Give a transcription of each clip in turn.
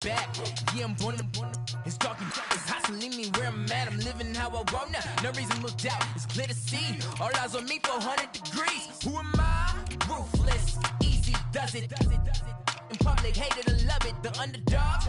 back. Yeah, I'm born. It's talking, it's hustling me where I'm at. I'm living how I want now. No reason to look out, it's clear to see. All eyes on me for 100 degrees. Who am I? Ruthless, easy does it. In public, hate it or love it. The underdog.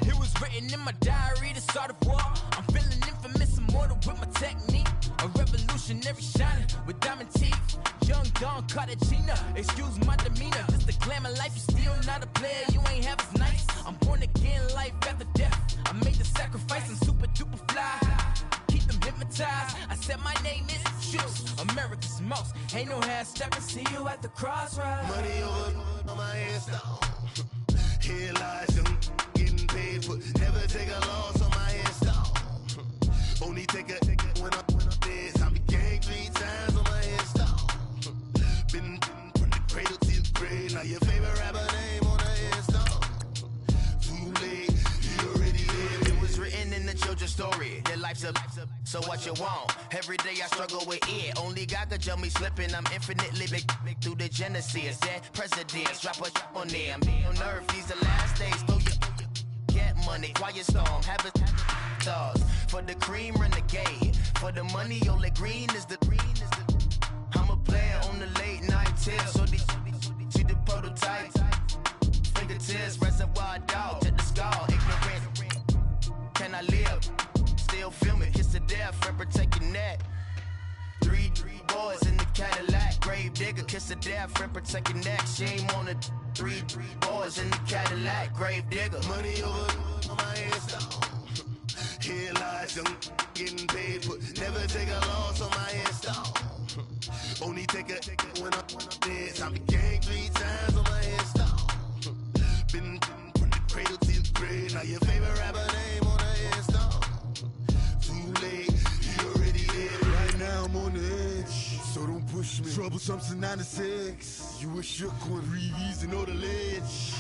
It was written in my diary to start a war. I'm feeling infamous, immortal with my technique. A revolutionary shining with diamond teeth. Young Don Cartagena, excuse my demeanor. Just the glamour life, you still not a player. You ain't half as nice. I'm born again, life after death. I made the sacrifice, I'm super duper fly. Keep them hypnotized. I said my name is Juice, America's most. Ain't no half stepping. See you at the crossroads. Money over on my headstone. Here lies young, getting paid, but never take a loss on my headstone. Only take a when I'm dead. Time to gang 3 times on my headstone. Been from the cradle to the grave. Now your favorite rapper name on the headstone. Too late, you already lived. It was written in the children's story. Your life's a so what you want? Every day I struggle with it. Only God could jump me slipping. I'm infinitely big through the genesis. Dead presidents, drop a on there. I'm on earth, these the last days. Throw your get money, quiet storm, have a stars. For the cream, renegade. For the money, only green is the I'm a player on the late night tips. So they see the prototype. Fingertips, reservoir dog, check the skull. Ignorant, can I live? Still film it, kiss to death, friend protect your neck. 3 boys in the Cadillac, grave digger, kiss to death, friend protect your neck. Shame on the 3 boys in the Cadillac, grave digger. Money over on my headstone. Here lies young, getting paid, but never take a loss on my headstone. Only take a when I'm dead. Time to gang 3 times on my headstone. Been from the cradle to the grave. Now your favorite rapper name on the headstone. Too late, you already did. Right now I'm on the edge, so don't push me. Troublesome to 9 to 6. You wish you could read and know the ledge.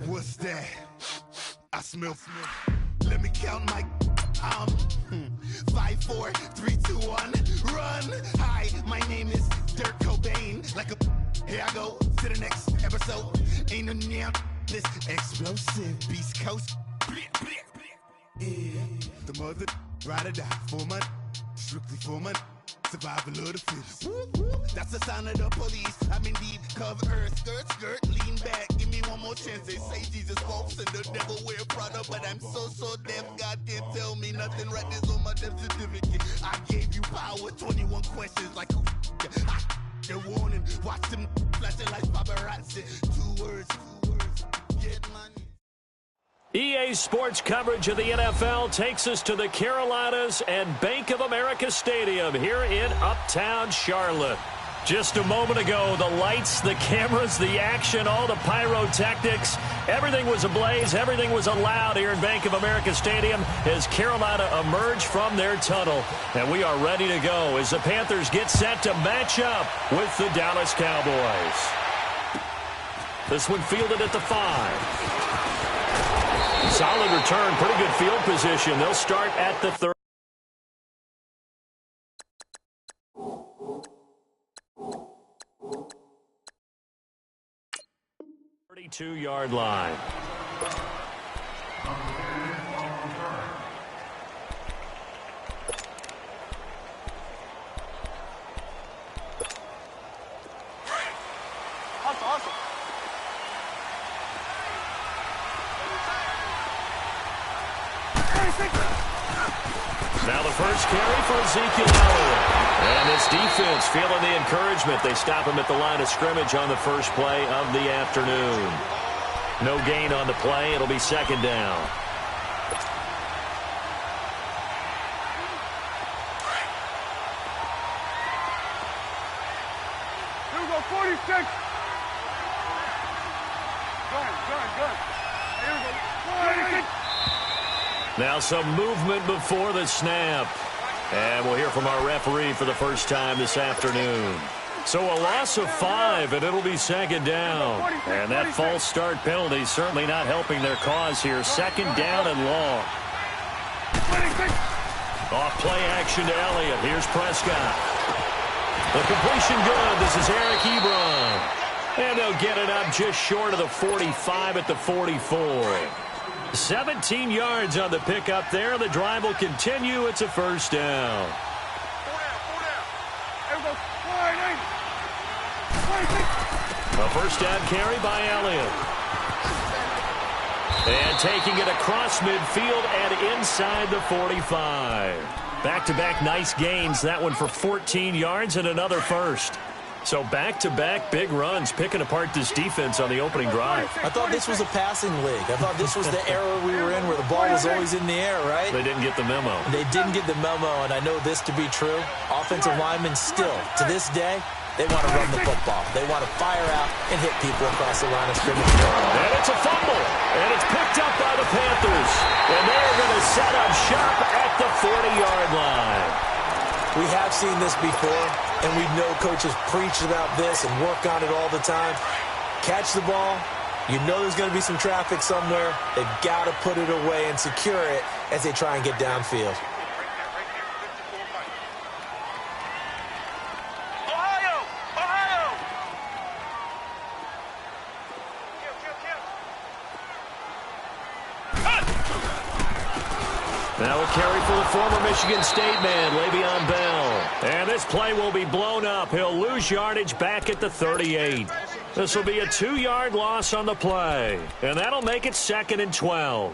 What's that? I smell. Let me count my 5, 4, 3, 2, 1, run. Hi, my name is Dirk Cobain. Like a here I go to the next episode. Ain't no damn this explosive Beast Coast. Yeah, the mother ride or die for my strictly for my survival of the fittest. That's the sign of the police. I'm indeed cover earth, skirt, lean back. Give me one more chance. They say Jesus walks and the devil wear Prada, but I'm so deaf. God can't tell me nothing. Right this on my death certificate. I gave you power. 21 questions like who? They're warning. Watch them flashing like paparazzi. 2 words. Get money. EA Sports coverage of the NFL takes us to the Carolinas and Bank of America Stadium here in Uptown Charlotte. Just a moment ago, the lights, the cameras, the action, all the pyrotechnics, everything was ablaze, everything was allowed here in Bank of America Stadium as Carolina emerged from their tunnel. And we are ready to go as the Panthers get set to match up with the Dallas Cowboys. This one fielded at the 5. Solid return, pretty good field position. They'll start at the 30. 32-yard line. That's awesome. Now the first carry for Ezekiel Elliott. And this defense feeling the encouragement. They stop him at the line of scrimmage on the first play of the afternoon. No gain on the play. It'll be second down. Here we go, 46. Good. Here we go, 46. Now some movement before the snap. And we'll hear from our referee for the first time this afternoon. So a loss of 5, and it'll be second down. And that false start penalty certainly not helping their cause here. Second down and long. Off play action to Elliott. Here's Prescott. The completion good. This is Eric Ebron. And they'll get it up just short of the 45 at the 44. 17 yards on the pickup there. The drive will continue. It's a first down. A first down carry by Elliott. And taking it across midfield and inside the 45. Back-to-back nice gains. That one for 14 yards and another first. So back-to-back big runs, picking apart this defense on the opening drive. I thought this was a passing league. I thought this was the era we were in where the ball was always in the air, right? They didn't get the memo. They didn't get the memo, and I know this to be true. Offensive linemen still, to this day, they want to run the football. They want to fire out and hit people across the line of scrimmage. And it's a fumble, and it's picked up by the Panthers. And they're going to set up shop at the 40-yard line. We have seen this before, and we know coaches preach about this and work on it all the time. Catch the ball. You know there's going to be some traffic somewhere. They've got to put it away and secure it as they try and get downfield. Now a carry for the former Michigan State man, Le'Veon Bell. And this play will be blown up. He'll lose yardage back at the 38. This will be a 2-yard loss on the play. And that'll make it 2nd and 12.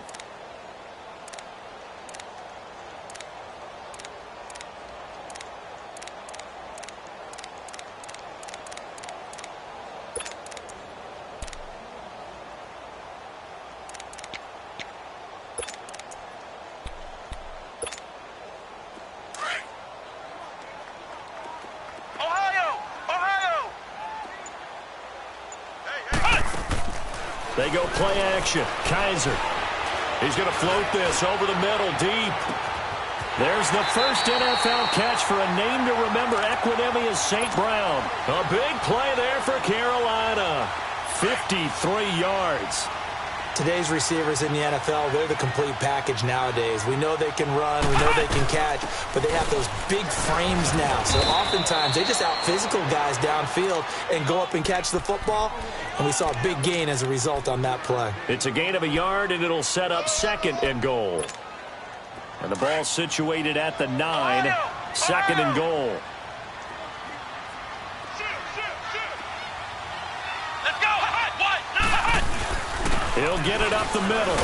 They go play action. Kaiser. He's going to float this over the middle deep. There's the first NFL catch for a name to remember. Equinemius St. Brown. A big play there for Carolina. 53 yards. Today's receivers in the NFL, they're the complete package nowadays. We know they can run, we know they can catch, but they have those big frames now. So oftentimes they just out-physical guys downfield and go up and catch the football. And we saw a big gain as a result on that play. It's a gain of a yard, and it'll set up 2nd and goal. And the ball situated at the 9, 2nd and goal. He'll get it up the middle.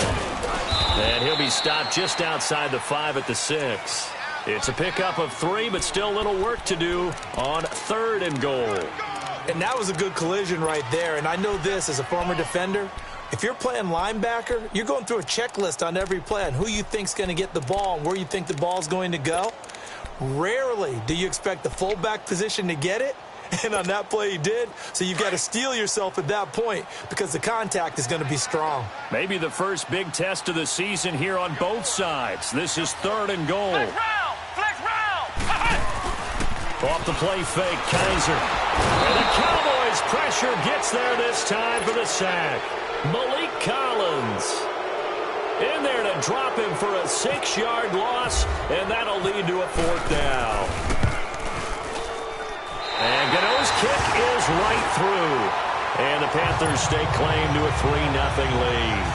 And he'll be stopped just outside the 5 at the 6. It's a pickup of 3, but still a little work to do on 3rd and goal. And that was a good collision right there. And I know this as a former defender. If you're playing linebacker, you're going through a checklist on every play on who you think's going to get the ball and where you think the ball's going to go. Rarely do you expect the fullback position to get it. And on that play he did. So you've got to steel yourself at that point because the contact is going to be strong. Maybe the first big test of the season here on both sides. This is 3rd and goal. Flex round! Off the play fake, Kaiser. And the Cowboys pressure gets there this time for the sack. Malik Collins in there to drop him for a 6-yard loss, and that'll lead to a 4th down. And Gano's kick is right through. And the Panthers stake claim to a 3-0 lead.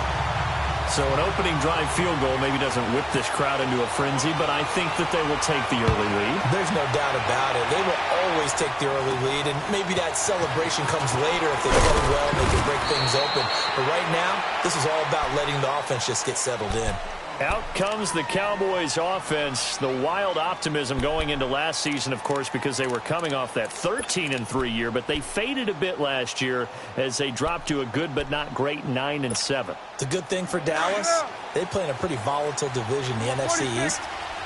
So an opening drive field goal maybe doesn't whip this crowd into a frenzy, but I think that they will take the early lead. There's no doubt about it. They will always take the early lead, and maybe that celebration comes later if they play well and they can break things open. But right now, this is all about letting the offense just get settled in. Out comes the Cowboys offense. The wild optimism going into last season, of course, because they were coming off that 13-3 year, but they faded a bit last year as they dropped to a good but not great 9-7. It's a good thing for Dallas. They play in a pretty volatile division, the NFC East.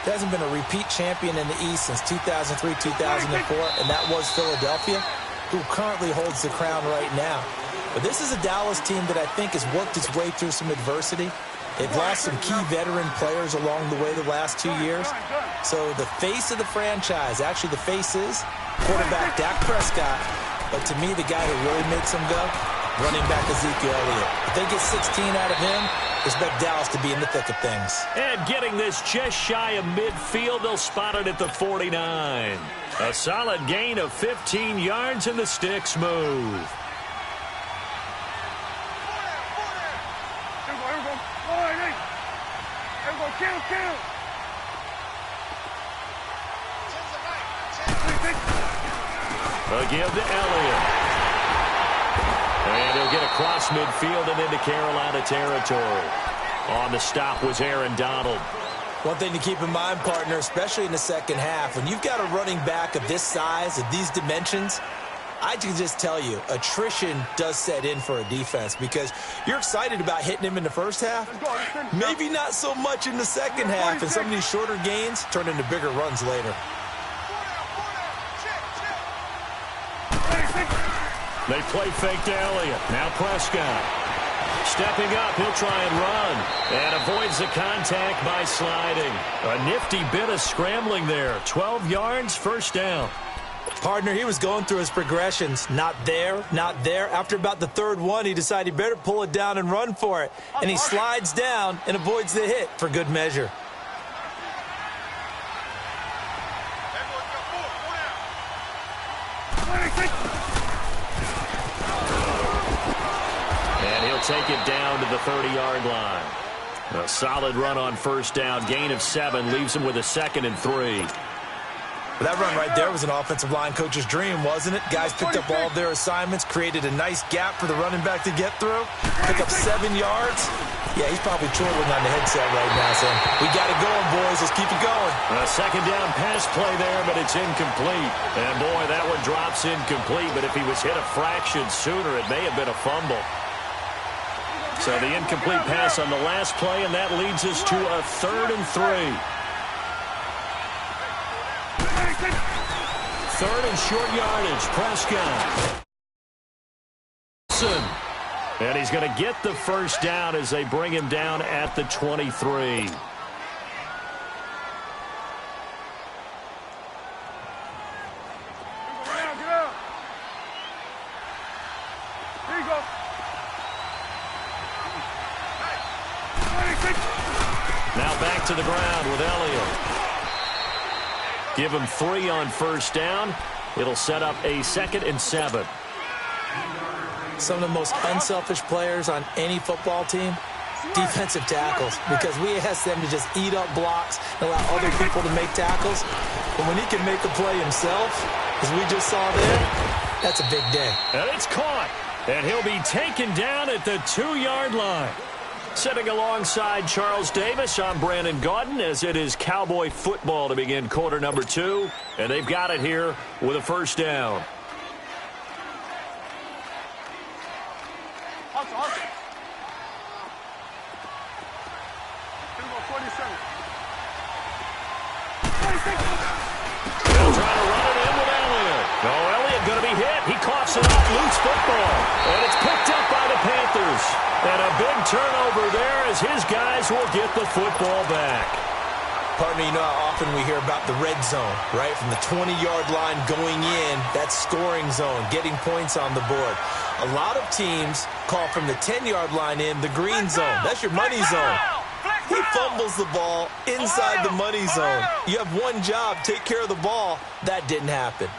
There hasn't been a repeat champion in the East since 2003, 2004, and that was Philadelphia, who currently holds the crown right now. But this is a Dallas team that I think has worked its way through some adversity. They've lost some key veteran players along the way the last 2 years. So the face of the franchise, actually the face is quarterback Dak Prescott. But to me, the guy who really makes them go, running back Ezekiel Elliott. If they get 16 out of him, expect Dallas to be in the thick of things. And getting this just shy of midfield, they'll spot it at the 49. A solid gain of 15 yards, and the stick smooth. A give to Elliott. And he'll get across midfield and into Carolina territory. On the stop was Aaron Donald. One thing to keep in mind, partner, especially in the second half, when you've got a running back of this size, of these dimensions, I can just tell you, attrition does set in for a defense because you're excited about hitting him in the first half. Maybe not so much in the second half, and some of these shorter gains turn into bigger runs later. They play fake to Elliott. Now Prescott. Stepping up, he'll try and run. And avoids the contact by sliding. A nifty bit of scrambling there. 12 yards, first down. Partner, he was going through his progressions. Not there, not there. After about the third one, he decided he better pull it down and run for it. And he slides down and avoids the hit for good measure. Take it down to the 30-yard line. A solid run on first down. Gain of 7 leaves him with a 2nd and 3. That run right there was an offensive line coach's dream, wasn't it? Guys picked up all of their assignments, created a nice gap for the running back to get through, pick up 7 yards. Yeah, he's probably chortling on the headset right now saying, we got it going, boys. Let's keep it going. A second down pass play there, but it's incomplete. And, boy, that one drops incomplete. But if he was hit a fraction sooner, it may have been a fumble. So the incomplete pass on the last play, and that leads us to a 3rd and 3. 3rd and short yardage. Prescott. And he's going to get the first down as they bring him down at the 23. Now back to the ground with Elliott. Give him 3 on first down. It'll set up a 2nd and 7. Some of the most unselfish players on any football team, defensive tackles, because we ask them to just eat up blocks and allow other people to make tackles. But when he can make a play himself, as we just saw there, that's a big day. And it's caught. And he'll be taken down at the 2-yard line. Sitting alongside Charles Davis, I'm Brandon Gaudin as it is Cowboy football to begin quarter number 2. And they've got it here with a first down. They'll try to run it in with Elliott. No, Elliott going to be hit. He coughs it up, loose football. And it's picked up by the Panthers. And a big turnover there as his guys will get the football back. Partner, you know how often we hear about the red zone, right? From the 20-yard line going in, that scoring zone, getting points on the board. A lot of teams call from the 10-yard line in the green zone. That's your money zone. He fumbles the ball inside the money zone. You have one job, take care of the ball. That didn't happen.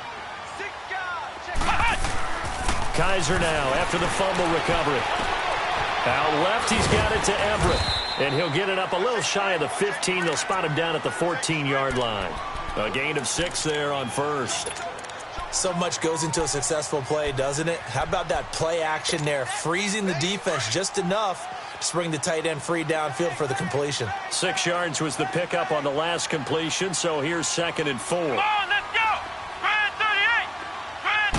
Kaiser now after the fumble recovery. Out left, he's got it to Everett. And he'll get it up a little shy of the 15. They'll spot him down at the 14-yard line. A gain of 6 there on first. So much goes into a successful play, doesn't it? How about that play action there, freezing the defense just enough to bring the tight end free downfield for the completion. 6 yards was the pickup on the last completion, so here's 2nd and 4. Come on, let's go! Grand 38! Grand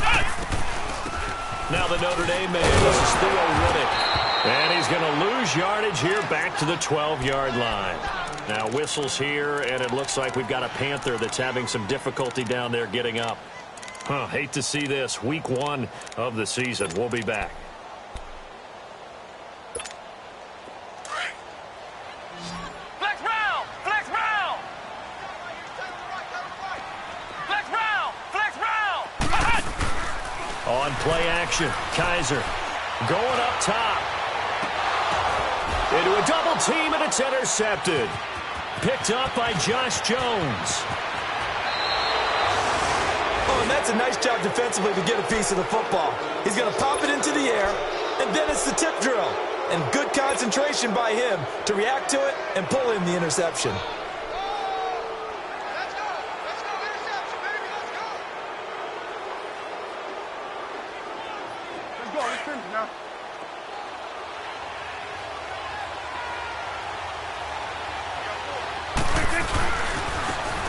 30! Now the Notre Dame man, this is Theo Riddick. And he's going to lose yardage here back to the 12-yard line. Now whistles here, and it looks like we've got a Panther that's having some difficulty down there getting up. Hate to see this. Week 1 of the season. We'll be back. Flex round! Flex round! Flex round! Flex round! On play action, Kaiser going up top. Into a double team, and it's intercepted. Picked up by Josh Jones. Oh, and that's a nice job defensively to get a piece of the football. He's going to pop it into the air, and then it's the tip drill. and good concentration by him to react to it and pull in the interception.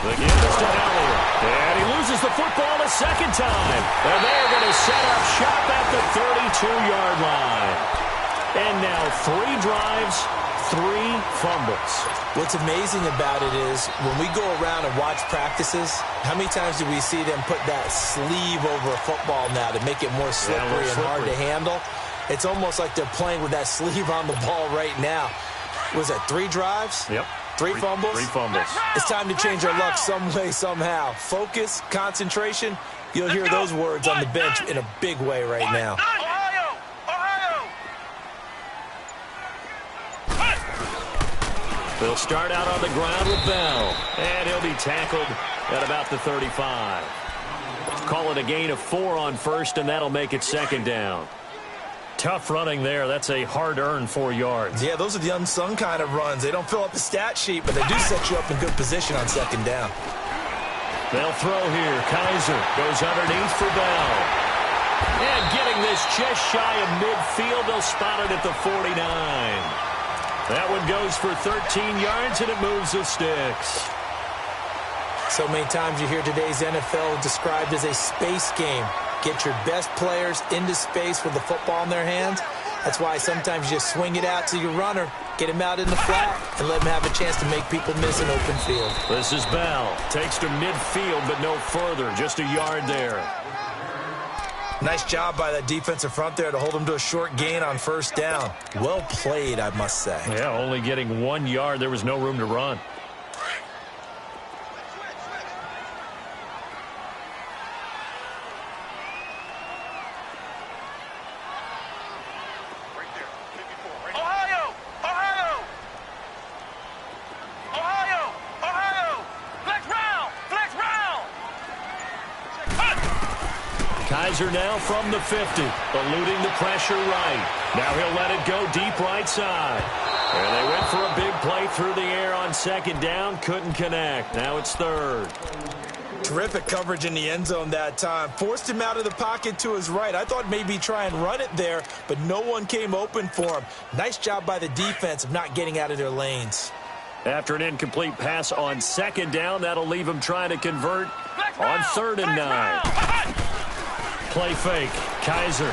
The give is to Elliott. And he loses the football a second time. And they're going to set up shop at the 32-yard line. And now 3 drives, 3 fumbles. What's amazing about it is when we go around and watch practices, how many times do we see them put that sleeve over a football now to make it more slippery and hard to handle? It's almost like they're playing with that sleeve on the ball right now. Was that 3 drives? Yep. 3 fumbles? 3 fumbles. It's time to change our luck some way, somehow. Focus, concentration. You'll hear those words on the bench in a big way right now. They'll start out on the ground with Bell. And he'll be tackled at about the 35. Call it a gain of 4 on first, and that'll make it second down. Tough running there. That's a hard-earned 4 yards. Yeah, those are the unsung kind of runs. They don't fill up the stat sheet, but they do set you up in good position on second down. They'll throw here. Kaiser goes underneath for Bell. And getting this just shy of midfield, they'll spot it at the 49. That one goes for 13 yards, and it moves the sticks. So many times you hear today's NFL described as a space game. Get your best players into space with the football in their hands. That's why sometimes you just swing it out to your runner, get him out in the flat, and let him have a chance to make people miss an open field. This is Bell. Takes to midfield, but no further. Just a yard there. Nice job by that defensive front there to hold him to a short gain on first down. Well played, I must say. Yeah, only getting 1 yard. There was no room to run. Kaiser now from the 50, eluding the pressure right. Now he'll let it go deep right side. And they went for a big play through the air on second down, couldn't connect. Now it's third. Terrific coverage in the end zone that time. Forced him out of the pocket to his right. I thought maybe try and run it there, but no one came open for him. Nice job by the defense of not getting out of their lanes. After an incomplete pass on second down, that'll leave him trying to convert on 3rd and 9. Play fake. Kaiser.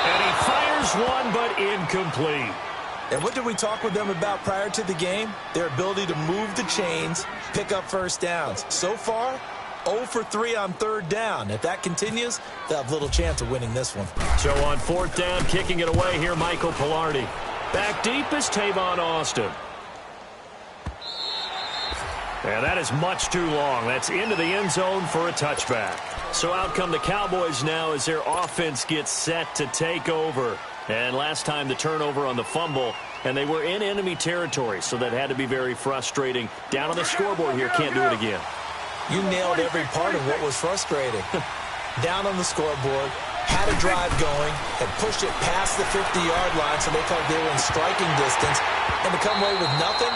And he fires one, but incomplete. And what did we talk with them about prior to the game? Their ability to move the chains, pick up first downs. So far, 0 for 3 on 3rd down. If that continues, they'll have little chance of winning this one. So on 4th down, kicking it away here, Michael Pilardi. Back deep is Tavon Austin. And that is much too long. That's into the end zone for a touchback. So out come the Cowboys now as their offense gets set to take over. And last time the turnover on the fumble, and they were in enemy territory, so that had to be very frustrating. Down on the scoreboard here, can't do it again. You nailed every part of what was frustrating. Down on the scoreboard, had a drive going, had pushed it past the 50-yard line, so they thought they were in striking distance, and to come away with nothing,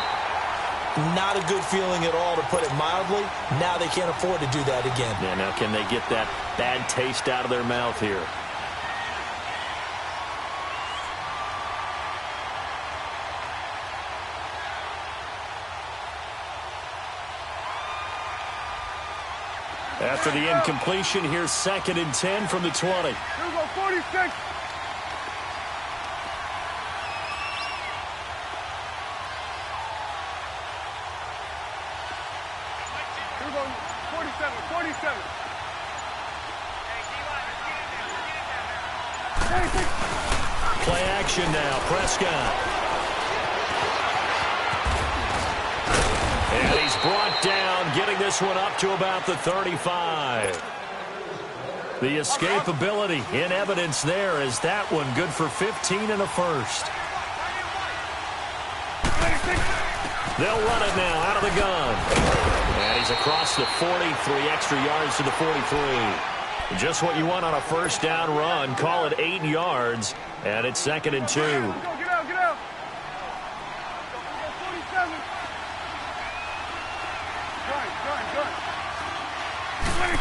not a good feeling at all, to put it mildly. Now they can't afford to do that again. Yeah, now can they get that bad taste out of their mouth here? After the incompletion, here's 2nd and 10 from the 20. Here we go, 46. Here we go, 47. Play action now, Prescott. And he's brought down, getting this one up to about the 35. The escapability in evidence there is that one good for 15 and a first. They'll run it now out of the gun. And he's across the 40, 3 extra yards to the 43. Just what you want on a first down run. Call it 8 yards, and it's 2nd and 2. Get out, get out. 47.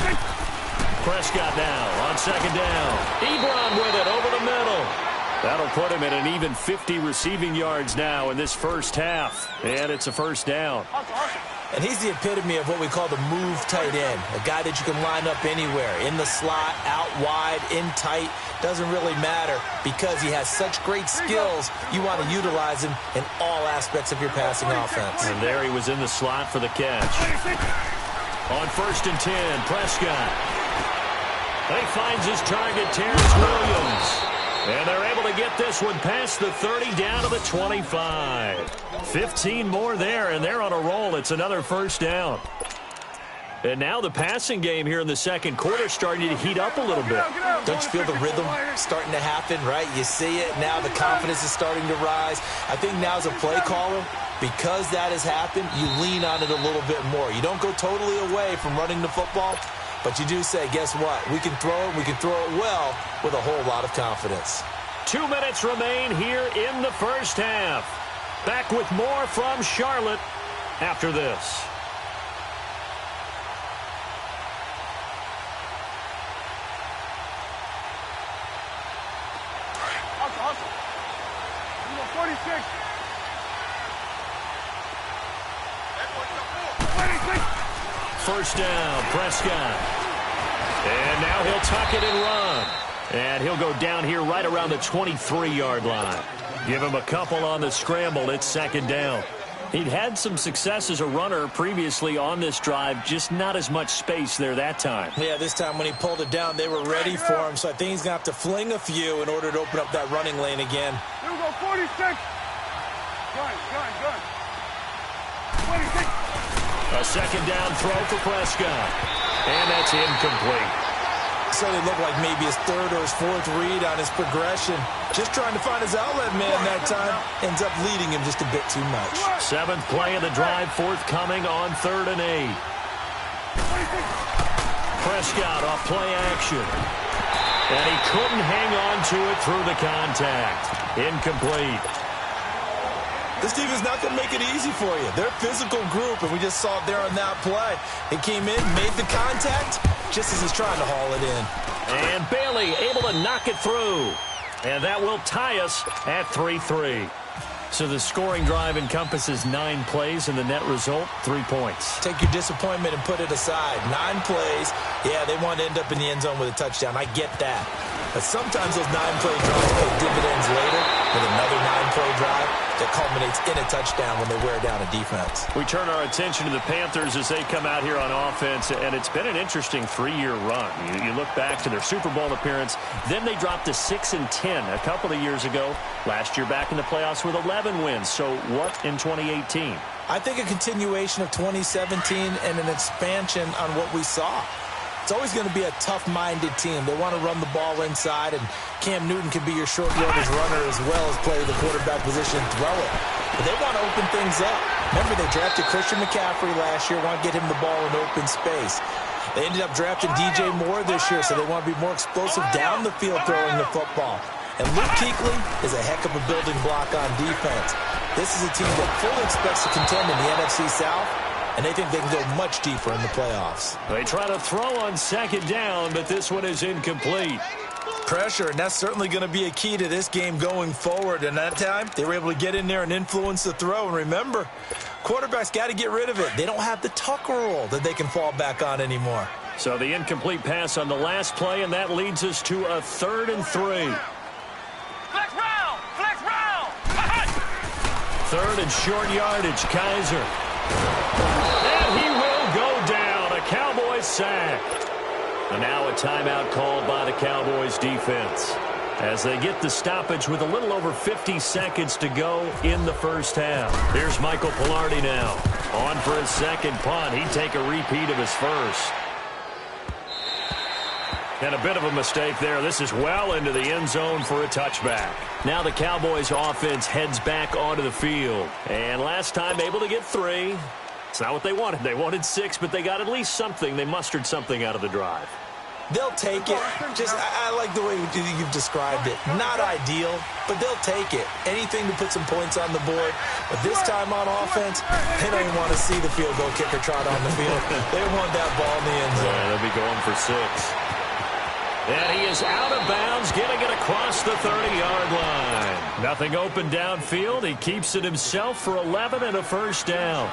Good. Prescott now on 2nd down. Ebron with it over the middle. That'll put him at an even 50 receiving yards now in this first half. And it's a first down. And he's the epitome of what we call the move tight end. A guy that you can line up anywhere. In the slot, out wide, in tight. Doesn't really matter because he has such great skills. You want to utilize him in all aspects of your passing offense. And there he was in the slot for the catch. On 1st and 10, Prescott. He finds his target, Terrence Williams. And they're able to get this one past the 30 down to the 25. 15 more there, and they're on a roll. It's another first down. And now the passing game here in the second quarter starting to heat up a little bit. Don't you feel the rhythm starting to happen, right? You see it. Now the confidence is starting to rise. I think now as a play caller, because that has happened, you lean on it a little bit more. You don't go totally away from running the football. But you do say, guess what? We can throw it. We can throw it well with a whole lot of confidence. 2 minutes remain here in the first half. Back with more from Charlotte after this. Hustle. 46. 26. First down, Prescott. And now he'll tuck it and run. And he'll go down here right around the 23-yard line. Give him a couple on the scramble. It's 2nd down. He'd had some success as a runner previously on this drive, just not as much space there that time. Yeah, this time when he pulled it down, they were ready for him. So I think he's going to have to fling a few in order to open up that running lane again. Here we go, 46. Gun. 26. A 2nd down throw for Prescott. And that's incomplete. So it looked like maybe his 3rd or his 4th read on his progression. Just trying to find his outlet man that time. Ends up leading him just a bit too much. 7th play of the drive, forthcoming on 3rd and 8. Prescott off play action. And he couldn't hang on to it through the contact. Incomplete. This team is not going to make it easy for you. They're a physical group, and we just saw it there on that play. He came in, made the contact, just as he's trying to haul it in. And Bailey able to knock it through. And that will tie us at 3-3. So the scoring drive encompasses 9 plays, and the net result, 3 points. Take your disappointment and put it aside. 9 plays. Yeah, they want to end up in the end zone with a touchdown. I get that. But sometimes those 9-play drives pay dividends later with another 9-play drive that culminates in a touchdown when they wear down a defense. We turn our attention to the Panthers as they come out here on offense, and it's been an interesting 3-year run. You look back to their Super Bowl appearance, then they dropped to 6-10 a couple of years ago. Last year back in the playoffs with 11 wins. So what in 2018? I think a continuation of 2017 and an expansion on what we saw. It's always going to be a tough-minded team. They want to run the ball inside, and Cam Newton can be your short yardage runner as well as play the quarterback position and throw it. But they want to open things up. Remember, they drafted Christian McCaffrey last year, want to get him the ball in open space. They ended up drafting DJ Moore this year, so they want to be more explosive down the field throwing the football. And Luke Kuechly is a heck of a building block on defense. This is a team that fully expects to contend in the NFC South, and they think they can go much deeper in the playoffs. They try to throw on 2nd down, but this one is incomplete. Pressure, and that's certainly going to be a key to this game going forward. And that time, they were able to get in there and influence the throw. And remember, quarterbacks got to get rid of it. They don't have the tuck rule that they can fall back on anymore. So the incomplete pass on the last play, and that leads us to a 3rd and 3. Flex round! 3rd and short yardage, Kaiser. And he will go down. A Cowboys sack. And now a timeout called by the Cowboys defense as they get the stoppage with a little over 50 seconds to go in the first half. Here's Michael Pilardi now. On for his 2nd punt. He'd take a repeat of his first. And a bit of a mistake there. This is well into the end zone for a touchback. Now the Cowboys offense heads back onto the field. And last time able to get 3. It's not what they wanted. They wanted 6, but they got at least something. They mustered something out of the drive. They'll take it. I like the way you've described it. Not ideal, but they'll take it. Anything to put some points on the board. But this time on offense, they don't even want to see the field goal kicker trot on the field. They want that ball in the end zone. Yeah, they'll be going for 6. And he is out of bounds, getting it across the 30-yard line. Nothing open downfield. He keeps it himself for 11 and a first down.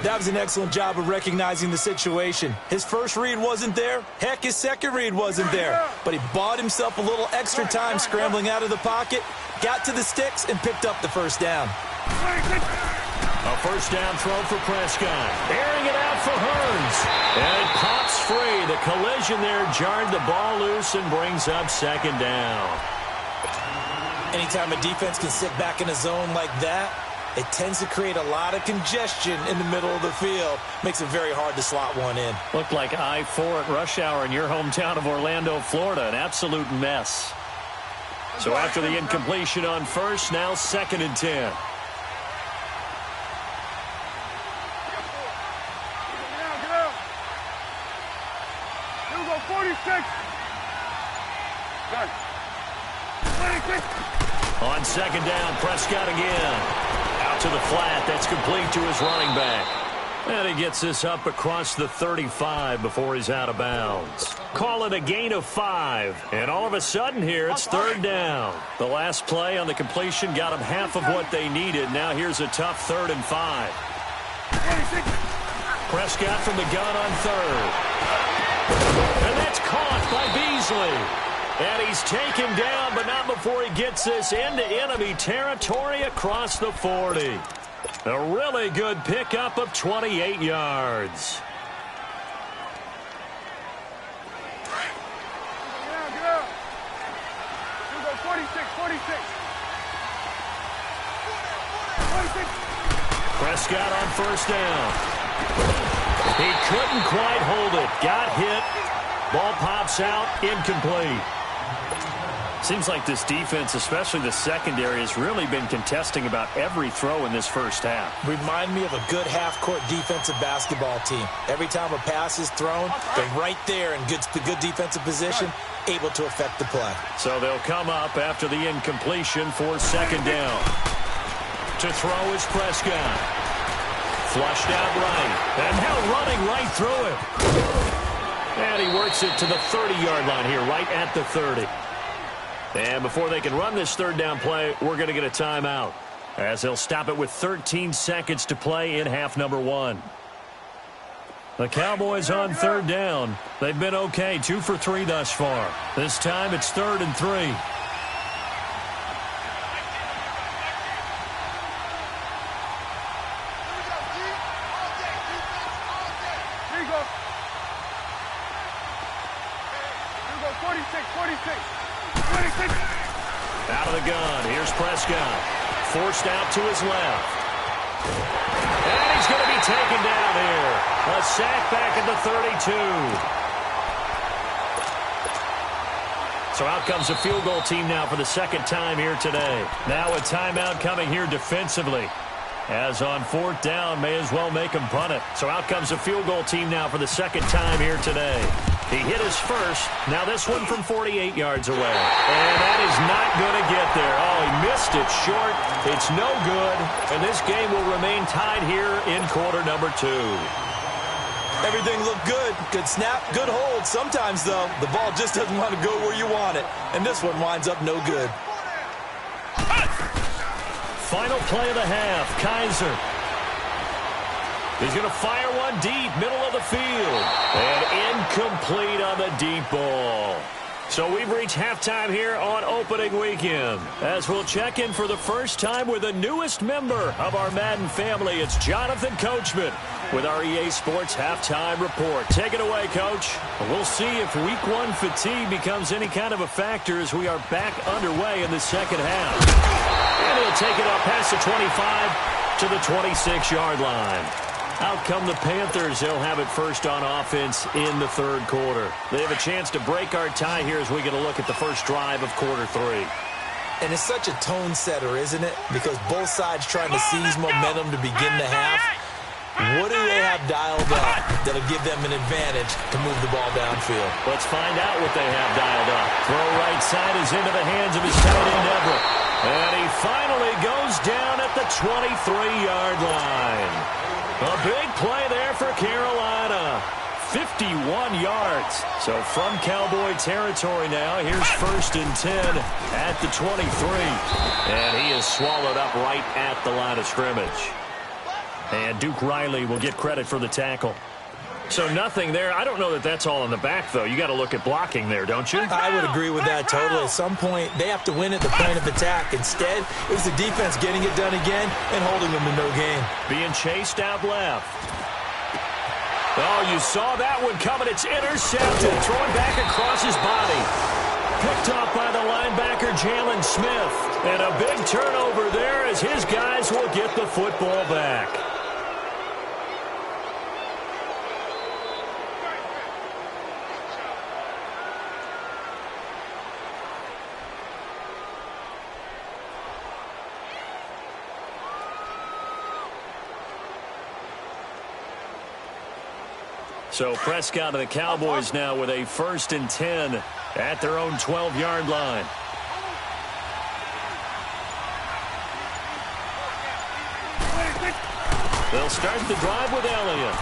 That was an excellent job of recognizing the situation. His first read wasn't there. Heck, his second read wasn't there. But he bought himself a little extra time scrambling out of the pocket, got to the sticks, and picked up the first down. A first down throw for Prescott. Airing it out for Hurns. And it pops free. The collision there jarred the ball loose and brings up second down. Anytime a defense can sit back in a zone like that, it tends to create a lot of congestion in the middle of the field. Makes it very hard to slot one in. Looked like I-4 at rush hour in your hometown of Orlando, Florida. An absolute mess. So after the incompletion on first, now 2nd and 10. On second down, Prescott again. Out to the flat. That's complete to his running back. And he gets this up across the 35 before he's out of bounds. Call it a gain of 5. And all of a sudden here, it's 3rd down. The last play on the completion got them half of what they needed. Now here's a tough 3rd and 5. Prescott from the gun on 3rd. And that's caught by Beasley. And he's taken down, but not before he gets this into enemy territory across the 40. A really good pickup of 28 yards. Prescott on first down. He couldn't quite hold it. Got hit. Ball pops out. Incomplete. Seems like this defense, especially the secondary, has really been contesting about every throw in this first half. Remind me of a good half-court defensive basketball team. Every time a pass is thrown, they're right there in good defensive position, able to affect the play. So they'll come up after the incompletion for 2nd down. To throw is Prescott. Flushed out right. And now running right through it. And he works it to the 30-yard line here, right at the 30. And before they can run this 3rd down play, we're going to get a timeout, as they'll stop it with 13 seconds to play in half number 1. The Cowboys on 3rd down. They've been okay, 2 for 3 thus far. This time it's 3rd and 3. Out of the gun. Here's Prescott. Forced out to his left. And he's going to be taken down here. A sack back at the 32. So out comes the field goal team now for the 2nd time here today. Now a timeout coming here defensively. As on 4th down, may as well make him punt it. So out comes the field goal team now for the 2nd time here today. He hit his first. Now this one from 48 yards away. And that is not going to get there. Oh, he missed it short. It's no good. And this game will remain tied here in quarter number 2. Everything looked good. Good snap, good hold. Sometimes, though, the ball just doesn't want to go where you want it. And this one winds up no good. Final play of the half. Kaiser. He's going to fire one deep, middle of the field. And incomplete on the deep ball. So we've reached halftime here on opening weekend, as we'll check in for the first time with the newest member of our Madden family. It's Jonathan Coachman with our EA Sports Halftime Report. Take it away, Coach. We'll see if Week 1 fatigue becomes any kind of a factor as we are back underway in the second half. And he'll take it up past the 25 to the 26-yard line. Out come the Panthers. They'll have it first on offense in the 3rd quarter. They have a chance to break our tie here as we get a look at the first drive of quarter 3. And it's such a tone setter, isn't it? Because both sides trying to seize momentum to begin the half. What do they have dialed up that'll give them an advantage to move the ball downfield? Let's find out what they have dialed up. Throw right side is into the hands of his tight end, Everett. And he finally goes down at the 23-yard line. A big play there for Carolina. 51 yards. So from Cowboy territory now, here's 1st and 10 at the 23. And he is swallowed up right at the line of scrimmage. And Duke Riley will get credit for the tackle. So nothing there. I don't know that that's all in the back, though. You got to look at blocking there, don't you? I would agree with that totally. At some point, they have to win at the point of attack. Instead, it was the defense getting it done again and holding them to no gain. Being chased out left. Oh, you saw that one coming. It's intercepted. Thrown back across his body. Picked off by the linebacker, Jalen Smith. And a big turnover there as his guys will get the football back. So Prescott and the Cowboys now with a 1st and 10 at their own 12-yard line. They'll start the drive with Elliott.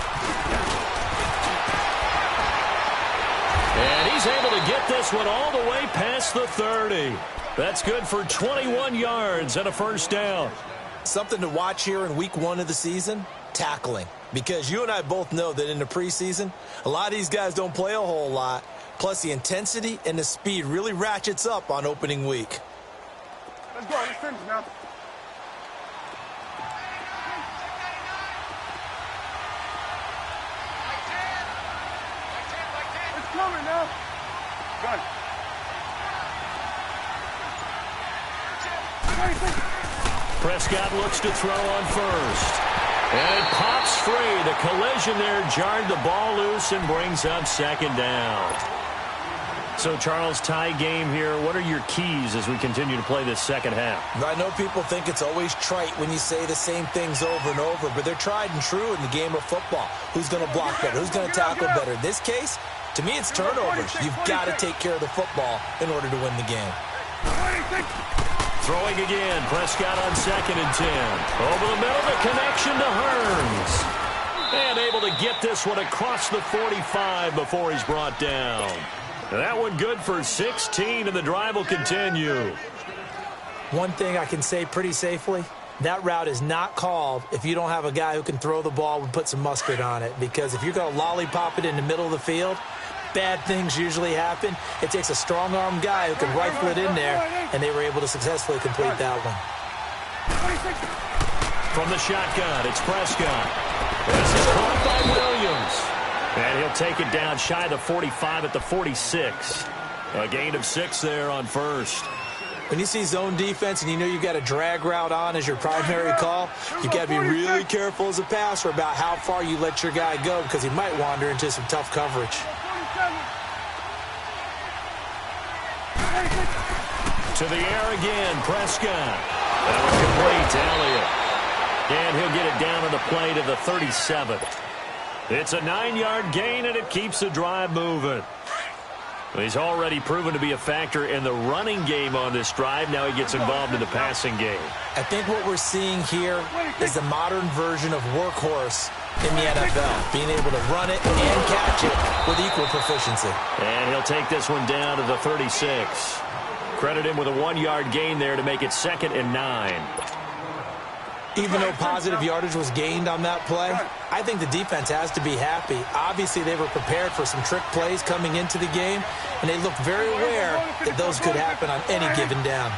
And he's able to get this one all the way past the 30. That's good for 21 yards and a 1st down. Something to watch here in week 1 of the season, tackling. Because you and I both know that in the preseason, a lot of these guys don't play a whole lot. Plus, the intensity and the speed really ratchets up on opening week. Let's go. Let's finish now. It's coming now. Gun. Prescott looks to throw on 1st. And it pops free. The collision there jarred the ball loose and brings up 2nd down. So, Charles, tie game here. What are your keys as we continue to play this second half? I know people think it's always trite when you say the same things over and over, but they're tried and true in the game of football. Who's going to block better? Who's going to tackle better? In this case, to me, it's turnovers. You've got to take care of the football in order to win the game. Throwing again, Prescott on 2nd and 10. Over the middle, the connection to Hearns. And able to get this one across the 45 before he's brought down. That one good for 16, and the drive will continue. One thing I can say pretty safely, that route is not called if you don't have a guy who can throw the ball and put some mustard on it. Because if you're going to lollipop it in the middle of the field, bad things usually happen. It takes a strong-arm guy who can rifle it in there, and they were able to successfully complete that one. From the shotgun, it's Prescott. This is caught by Williams. And he'll take it down shy of the 45 at the 46. A gain of 6 there on 1st. When you see zone defense and you know you've got a drag route on as your primary call, you've got to be really careful as a passer about how far you let your guy go because he might wander into some tough coverage. To the air again, Prescott. That was complete to Elliott. And he'll get it down on the play to the 37th. It's a 9-yard gain, and it keeps the drive moving. He's already proven to be a factor in the running game on this drive. Now he gets involved in the passing game. I think what we're seeing here is the modern version of workhorse in the NFL, being able to run it and catch it with equal proficiency. And he'll take this one down to the 36. Credit him with a 1-yard gain there to make it 2nd and 9. Even though positive yardage was gained on that play, I think the defense has to be happy. Obviously, they were prepared for some trick plays coming into the game, and they looked very aware that those could happen on any given down.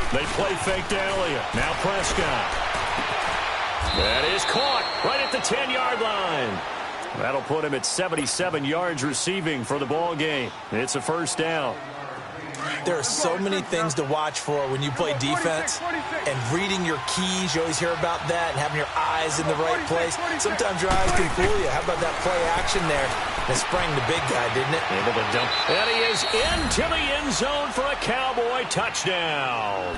They play fake to Elliott. Now Prescott. That is caught right at the 10-yard line. That'll put him at 77 yards receiving for the ball game. It's a 1st down. There are so many things to watch for when you play defense, and reading your keys, you always hear about that, and having your eyes in the right place. Sometimes your eyes can fool you. How about that play action there? It sprang the big guy, didn't it? Able to dump. And he is into the end zone for a Cowboy touchdown.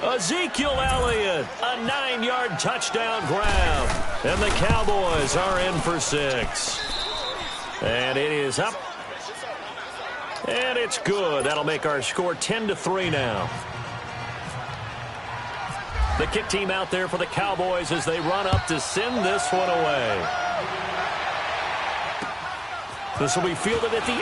Ezekiel Elliott, a 9-yard touchdown grab. And the Cowboys are in for 6. And it is up. And it's good. That'll make our score 10-3 now. The kick team out there for the Cowboys as they run up to send this one away. This will be fielded at the 8.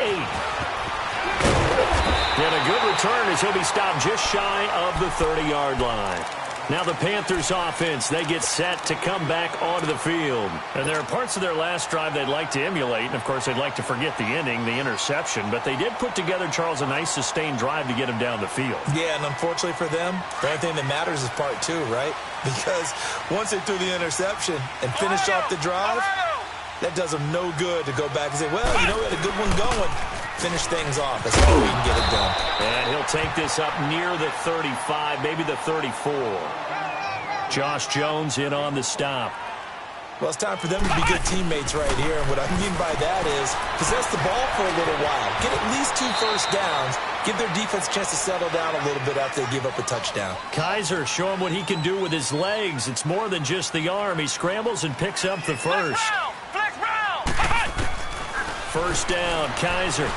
And a good return as he'll be stopped just shy of the 30-yard line. Now the Panthers offense, they get set to come back onto the field. And there are parts of their last drive they'd like to emulate. And, of course, they'd like to forget the ending, the interception. But they did put together, Charles, a nice sustained drive to get him down the field. Yeah, and unfortunately for them, the only thing that matters is part 2, right? Because once they threw the interception and finished off the drive, that does them no good to go back and say, well, you know, we had a good one going. Finish things off. That's how we can get it done. And he'll take this up near the 35, maybe the 34. Josh Jones in on the stop. Well, it's time for them to be good teammates right here. And what I mean by that is possess the ball for a little while. Get at least 2 first downs. Give their defense a chance to settle down a little bit after they give up a touchdown. Kaiser, show him what he can do with his legs. It's more than just the arm. He scrambles and picks up the first. First down, Kaiser.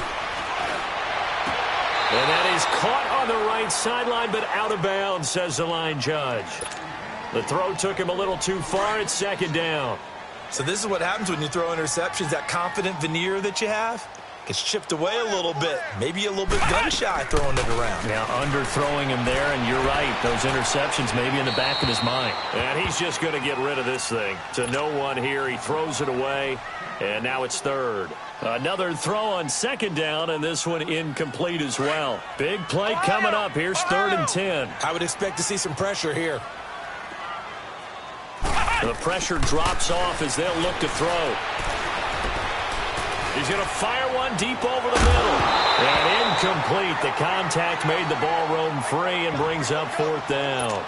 And that is caught on the right sideline, but out of bounds, says the line judge. The throw took him a little too far. It's second down. So this is what happens when you throw interceptions. That confident veneer that you have gets chipped away a little bit. Maybe a little bit gun-shy throwing it around. Yeah, underthrowing him there, and you're right. Those interceptions may be in the back of his mind. And he's just going to get rid of this thing. To no one here. He throws it away, and now it's third. Another throw on second down, and this one incomplete as well. Big play coming up. Here's 3rd and 10. I would expect to see some pressure here. The pressure drops off as they'll look to throw. He's going to fire one deep over the middle. And incomplete. The contact made the ball roam free and brings up 4th down.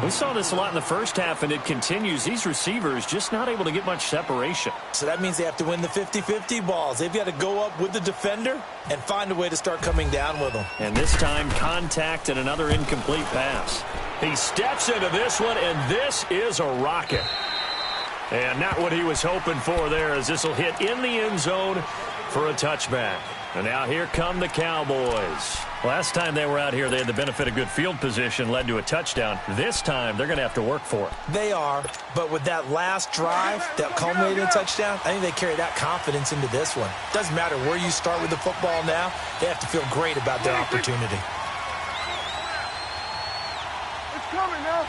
We saw this a lot in the first half, and it continues. These receivers just not able to get much separation. So that means they have to win the 50-50 balls. They've got to go up with the defender and find a way to start coming down with them. And this time, contact and another incomplete pass. He steps into this one, and this is a rocket. And not what he was hoping for there, as this will hit in the end zone for a touchback. And now here come the Cowboys. Last time they were out here, they had the benefit of good field position, led to a touchdown. This time, they're going to have to work for it. They are, but with that last drive that culminated in a touchdown, I think they carry that confidence into this one. Doesn't matter where you start with the football now, they have to feel great about their opportunity. It's coming now.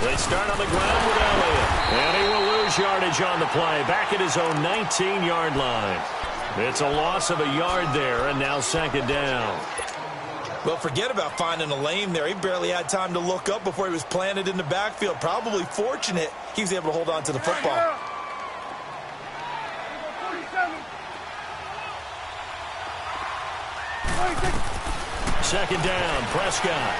They start on the ground with Elliott. And he will lose yardage on the play. Back at his own 19-yard line. It's a loss of a yard there, and now second down. Well, forget about finding a lane there. He barely had time to look up before he was planted in the backfield. Probably fortunate he was able to hold on to the football. Second down, Prescott.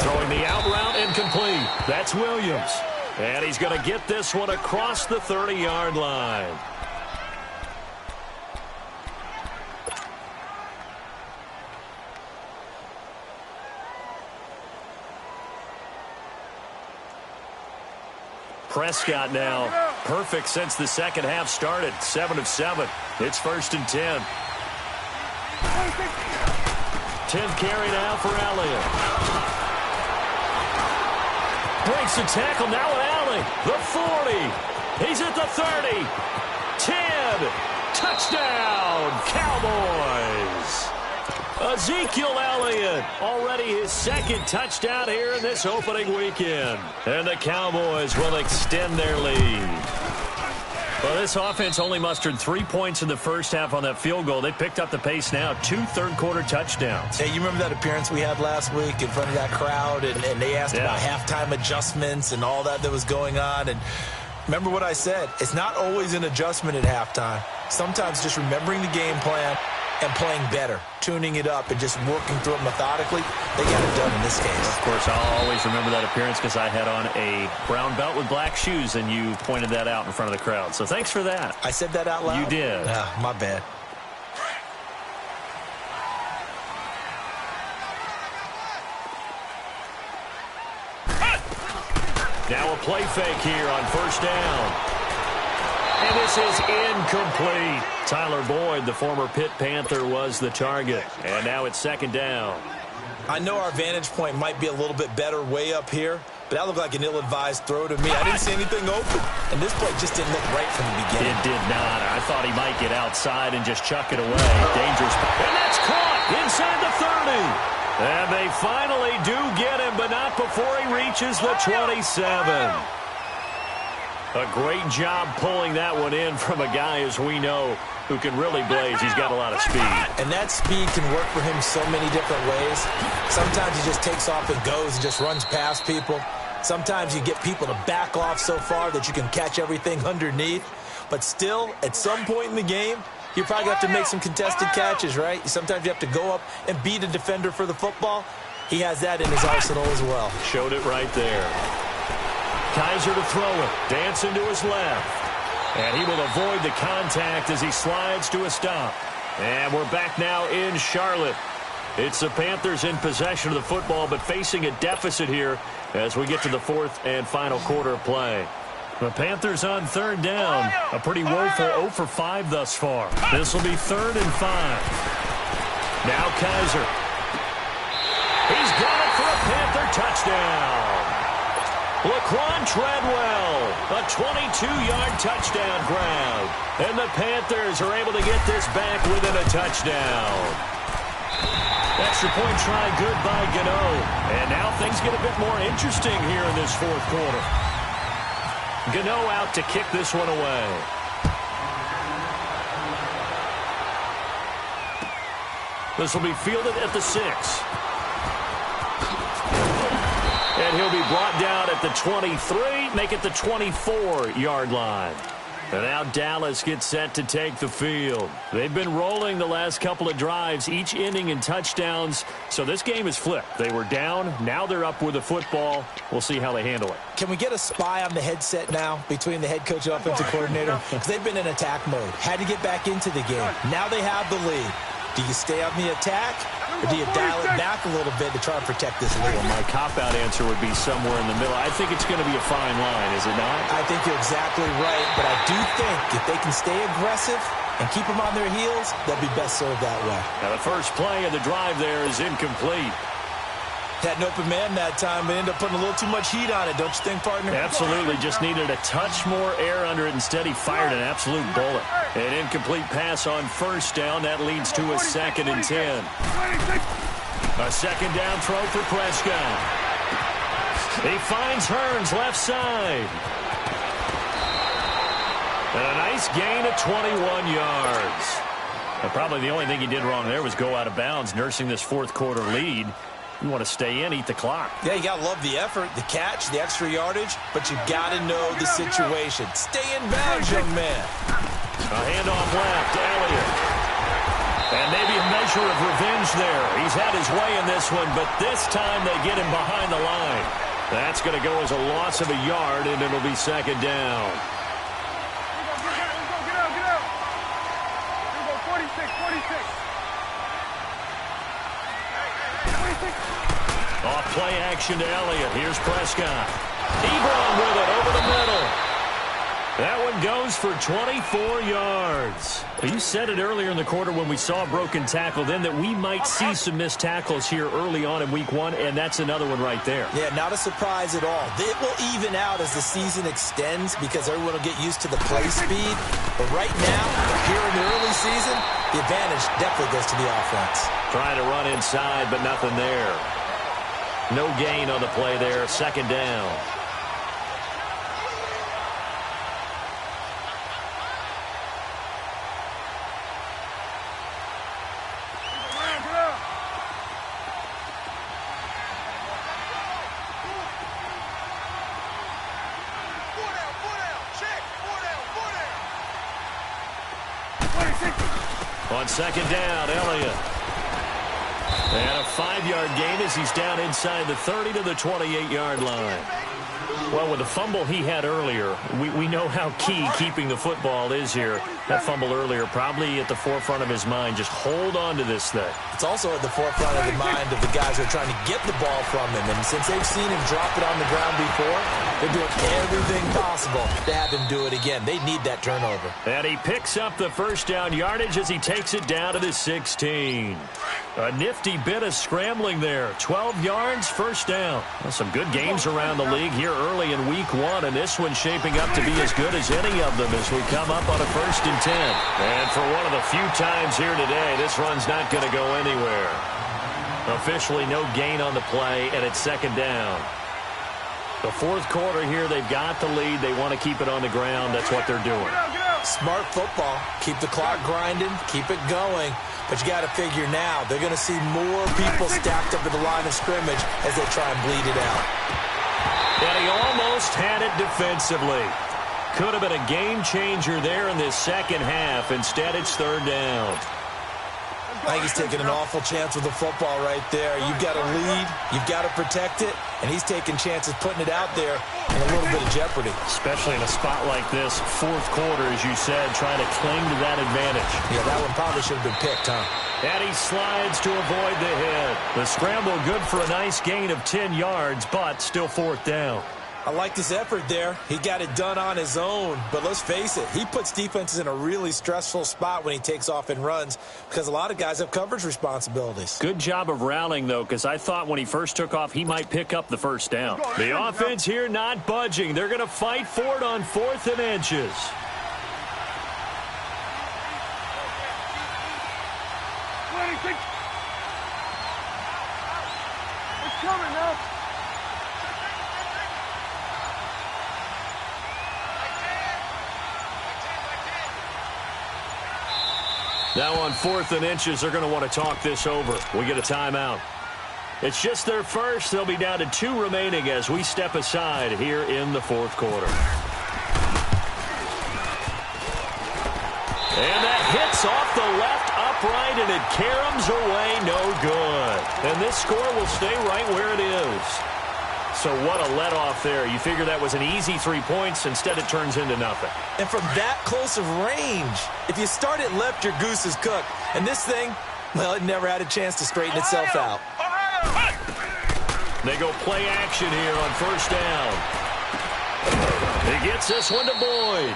Throwing the out route incomplete. That's Williams. And he's going to get this one across the 30-yard line. Prescott now perfect since the second half started. 7 of 7. It's 1st and 10. 10th carry now for Elliott. Breaks the tackle now with Allen. The 40. He's at the 30. 10. Touchdown, Cowboys. Ezekiel Elliott, already his second touchdown here in this opening weekend. And the Cowboys will extend their lead. Well, this offense only mustered 3 points in the first half on that field goal. They picked up the pace now. 2 third-quarter touchdowns. Hey, you remember that appearance we had last week in front of that crowd? And they asked about halftime adjustments and all that was going on. And remember what I said. It's not always an adjustment at halftime. Sometimes just remembering the game plan and playing better, tuning it up, and just working through it methodically. They got it done in this case. Of course, I'll always remember that appearance because I had on a brown belt with black shoes, and you pointed that out in front of the crowd. So thanks for that. I said that out loud? You did. My bad. Now a play fake here on first down. And this is incomplete. Tyler Boyd, the former Pitt Panther, was the target. And now it's second down. I know our vantage point might be a little bit better way up here, but that looked like an ill-advised throw to me. I didn't see anything open. And this play just didn't look right from the beginning. It did not. I thought he might get outside and just chuck it away. Dangerous. And that's caught inside the 30. And they finally do get him, but not before he reaches the 27. A great job pulling that one in from a guy, as we know, who can really blaze. He's got a lot of speed. And that speed can work for him so many different ways. Sometimes he just takes off and goes and just runs past people. Sometimes you get people to back off so far that you can catch everything underneath. But still, at some point in the game, you probably have to make some contested catches, right? Sometimes you have to go up and beat a defender for the football. He has that in his arsenal as well. Showed it right there. Kaiser to throw it. Dancing to his left. And he will avoid the contact as he slides to a stop. And we're back now in Charlotte. It's the Panthers in possession of the football, but facing a deficit here as we get to the fourth and final quarter of play. The Panthers on third down. A pretty woeful 0 for 5 thus far. This will be 3rd and 5. Now Kaiser. He's got it for a Panther touchdown. Laquan Treadwell, a 22-yard touchdown grab. And the Panthers are able to get this back within a touchdown. Extra point try good by Gano. And now things get a bit more interesting here in this fourth quarter. Gano out to kick this one away. This will be fielded at the 6. And he'll be brought down at the 23, make it the 24-yard line. And now Dallas gets set to take the field. They've been rolling the last couple of drives, each ending in touchdowns. So this game is flipped. They were down. Now they're up with the football. We'll see how they handle it. Can we get a spy on the headset now between the head coach and offensive coordinator? Because they've been in attack mode. Had to get back into the game. Now they have the lead. Do you stay on the attack, or do you dial it back a little bit to try and protect this lead? Well, my cop-out answer would be somewhere in the middle. I think it's going to be a fine line, is it not? I think you're exactly right, but I do think if they can stay aggressive and keep them on their heels, they'll be best served that way. Now, the first play of the drive there is incomplete. Had an open man that time, but ended up putting a little too much heat on it, don't you think, partner? Absolutely. Just needed a touch more air under it. Instead, he fired an absolute bullet. An incomplete pass on first down. That leads to a 2nd and 10. A second down throw for Prescott. He finds Hearns left side. And a nice gain of 21 yards. And probably the only thing he did wrong there was go out of bounds, nursing this fourth quarter lead. You want to stay in, eat the clock. Yeah, you got to love the effort, the catch, the extra yardage, but you got to know the situation. Stay in bounds, young man. A handoff left, Elliott. And maybe a measure of revenge there. He's had his way in this one, but this time they get him behind the line. That's going to go as a loss of a yard, and it'll be second down. Get out. Here we go, 46. Off play action to Elliott. Here's Prescott. Ebron with it over the middle. That one goes for 24 yards. You said it earlier in the quarter when we saw a broken tackle then that we might see some missed tackles here early on in week 1, and that's another one right there. Yeah, not a surprise at all. It will even out as the season extends because everyone will get used to the play speed. But right now, here in the early season, the advantage definitely goes to the offense. Trying to run inside, but nothing there. No gain on the play there. Second down. On second down, Elliott. And a 5-yard gain as he's down inside the 30 to the 28-yard line. Well, with the fumble he had earlier, we know how key keeping the football is here. That fumble earlier probably at the forefront of his mind. Just hold on to this thing. It's also at the forefront of the mind of the guys who are trying to get the ball from him. And since they've seen him drop it on the ground before, they're doing everything possible to have him do it again. They need that turnover. And he picks up the first down yardage as he takes it down to the 16. A nifty bit of scrambling there. 12 yards, first down. Well, some good games around the league here early in week 1, and this one's shaping up to be as good as any of them as we come up on a 1st and 10. And for one of the few times here today, this run's not going to go anywhere. Officially no gain on the play, and it's second down. The 4th quarter here, they've got the lead. They want to keep it on the ground. That's what they're doing. Smart football. Keep the clock grinding. Keep it going. But you got to figure now, they're going to see more people stacked up at the line of scrimmage as they try and bleed it out. And he almost had it defensively. Could have been a game changer there in this second half. Instead, it's 3rd down. I think he's taking an awful chance with the football right there. You've got to lead. You've got to protect it. And he's taking chances putting it out there in a little bit of jeopardy. Especially in a spot like this, 4th quarter, as you said, trying to cling to that advantage. Yeah, that one probably should have been picked, huh? And he slides to avoid the hit. The scramble good for a nice gain of 10 yards, but still 4th down. I like his effort there. He got it done on his own. But let's face it, he puts defenses in a really stressful spot when he takes off and runs because a lot of guys have coverage responsibilities. Good job of rallying, though, because I thought when he first took off, he might pick up the first down. The offense here not budging. They're going to fight for it on 4th and inches. It's coming now. Now on 4th and inches, they're going to want to talk this over. We get a timeout. It's just their first. They'll be down to 2 remaining as we step aside here in the 4th quarter. And that hits off the left upright, and it caroms away no good. And this score will stay right where it is. So what a let-off there. You figure that was an easy 3 points. Instead, it turns into nothing. And from that close of range, if you start it left, your goose is cooked. And this thing, well, it never had a chance to straighten itself out. They go play action here on 1st down. He gets this one to Boyd.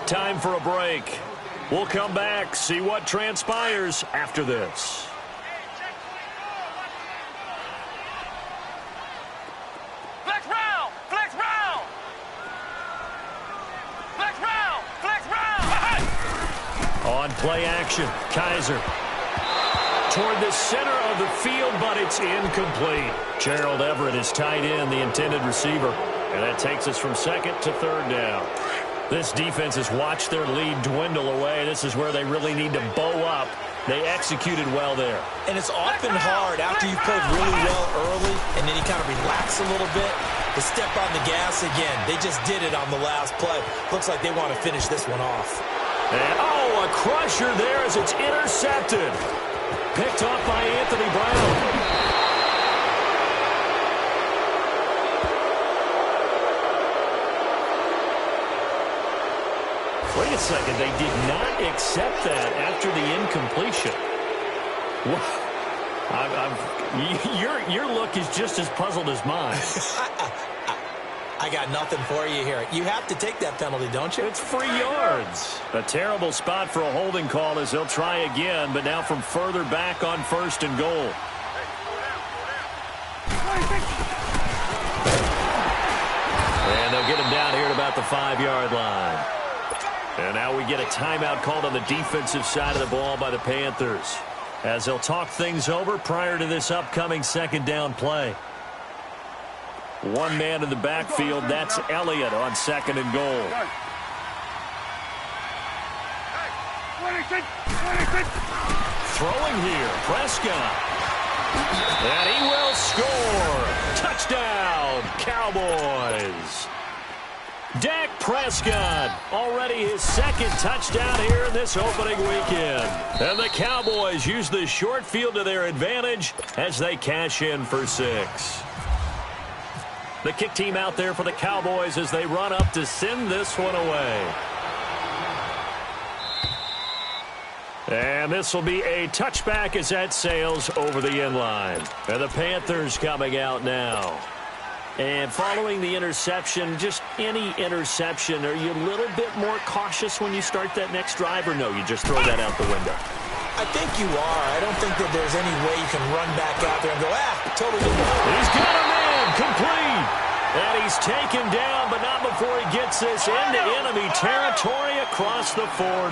Time for a break. We'll come back, see what transpires after this. On play action, Kaiser toward the center of the field, but it's incomplete. Gerald Everett is tight end, the intended receiver, and that takes us from 2nd to 3rd down. This defense has watched their lead dwindle away. This is where they really need to bow up. They executed well there. And it's often hard after you've played really well early and then you kind of relax a little bit to step on the gas again. They just did it on the last play. Looks like they want to finish this one off. And, oh, a crusher there as it's intercepted. Picked off by Anthony Brown. Wait a second. They did not accept that after the incompletion. Your look is just as puzzled as mine. I got nothing for you here. You have to take that penalty, don't you? It's free yards. A terrible spot for a holding call as they'll try again, but now from further back on 1st and goal. And they'll get him down here at about the 5-yard line. And now we get a timeout called on the defensive side of the ball by the Panthers, as they'll talk things over prior to this upcoming 2nd down play. One man in the backfield, that's Elliott on 2nd and goal. Throwing here, Prescott. And he will score. Touchdown, Cowboys. Dak Prescott, already his second touchdown here in this opening weekend. And the Cowboys use the short field to their advantage as they cash in for 6. The kick team out there for the Cowboys as they run up to send this one away. And this will be a touchback as that sails over the end line. And the Panthers coming out now. And following the interception, just any interception, are you a little bit more cautious when you start that next drive, or no, you just throw that out the window? I think you are. I don't think that there's any way you can run back out there and go, totally didn't. He's got a man, complete. And he's taken down, but not before he gets this into enemy territory across the 40.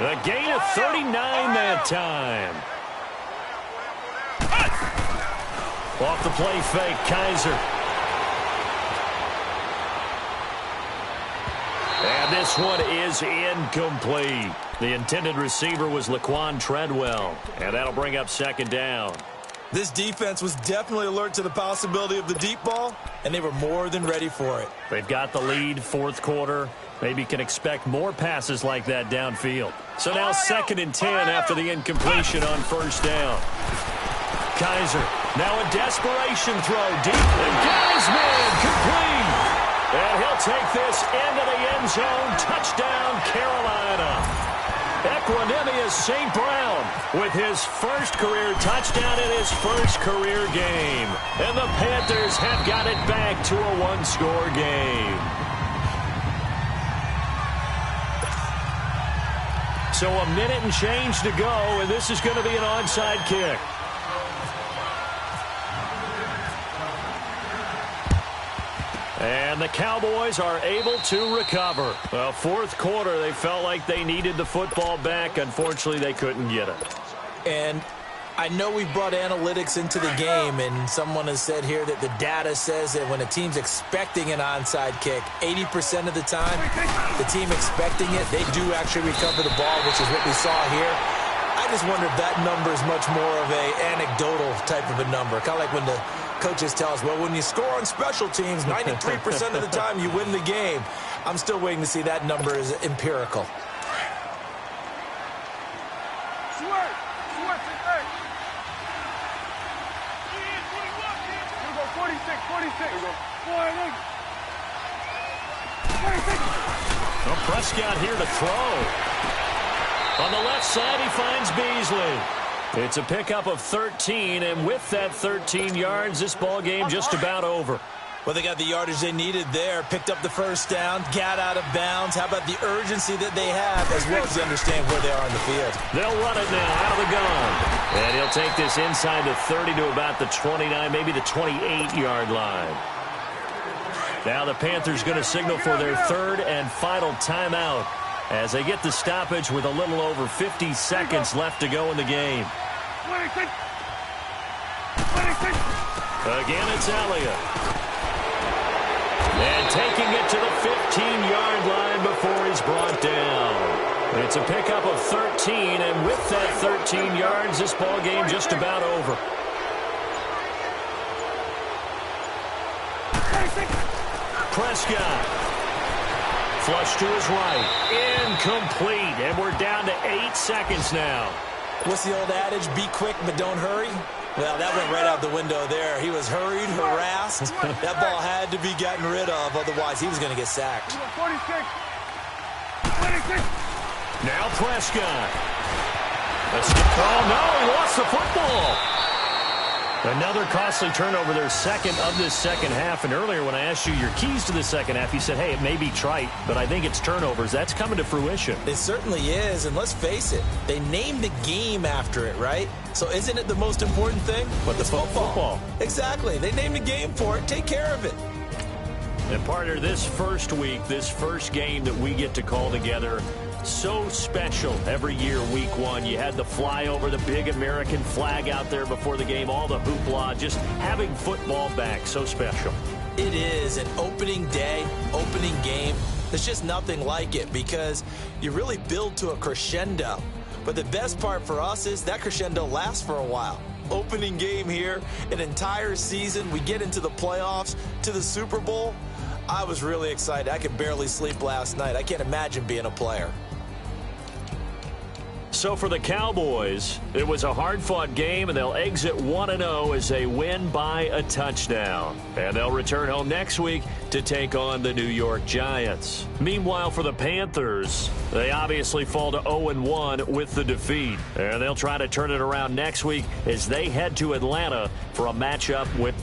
A gain of 39 that time. Off the play fake, Kaiser. And this one is incomplete. The intended receiver was Laquan Treadwell. And that'll bring up second down. This defense was definitely alert to the possibility of the deep ball, and they were more than ready for it. They've got the lead, fourth quarter. Maybe can expect more passes like that downfield. So now 2nd and 10 after the incompletion on first down. Kaiser, now a desperation throw deep. And Gaisman, complete. And he'll take this into the end zone. Touchdown, Carolina. Equanimous St. Brown with his first career touchdown in his first career game. And the Panthers have got it back to a one-score game. So a minute and change to go, and this is going to be an onside kick. And the Cowboys are able to recover. Well, fourth quarter, they felt like they needed the football back. Unfortunately, they couldn't get it. And I know we brought analytics into the game, and someone has said here that the data says that when a team's expecting an onside kick, 80% of the time, the team expecting it, they do actually recover the ball, which is what we saw here. I just wonder if that number is much more of a anecdotal type of a number. Kind of like when the coaches tell us, well, when you score on special teams, 93% of the time you win the game. I'm still waiting to see that number is empirical. Well, Prescott here to throw. On the left side, he finds Beasley. It's a pickup of 13, and with that 13 yards, this ball game just about over. Well, they got the yardage they needed there, picked up the first down, got out of bounds. How about the urgency that they have, as well as they understand where they are on the field? They'll run it now out of the gun. And he'll take this inside the 30 to about the 29, maybe the 28-yard line. Now the Panthers going to signal for their third and final timeout as they get the stoppage with a little over 50 seconds left to go in the game. Again, it's Elliott. And taking it to the 15-yard line before he's brought down. It's a pickup of 13, and with that 13 yards, this ball game just about over. Prescott. Flush to his right. Incomplete. And we're down to 8 seconds now. What's the old adage? Be quick, but don't hurry. Well, that went right out the window there. He was hurried, harassed. That ball had to be gotten rid of. Otherwise, he was going to get sacked. 46. Now Prescott. Oh, no, he lost the football. Another costly turnover, their second of this second half. And earlier when I asked you your keys to the second half, you said, hey, it may be trite, but I think it's turnovers. That's coming to fruition. It certainly is, and let's face it, they named the game after it, right? So isn't it the most important thing? But the football. Exactly. They named a game for it. Take care of it. And partner, this first week, this first game that we get to call together, so special every year, week one. You had the flyover, the big American flag out there before the game, all the hoopla, just having football back, so special. It is an opening day, opening game. There's just nothing like it because you really build to a crescendo. But the best part for us is that crescendo lasts for a while. Opening game here, an entire season, we get into the playoffs, to the Super Bowl. I was really excited. I could barely sleep last night. I can't imagine being a player. So for the Cowboys, it was a hard-fought game, and they'll exit 1-0 as they win by a touchdown. And they'll return home next week to take on the New York Giants. Meanwhile, for the Panthers, they obviously fall to 0-1 with the defeat. And they'll try to turn it around next week as they head to Atlanta for a matchup with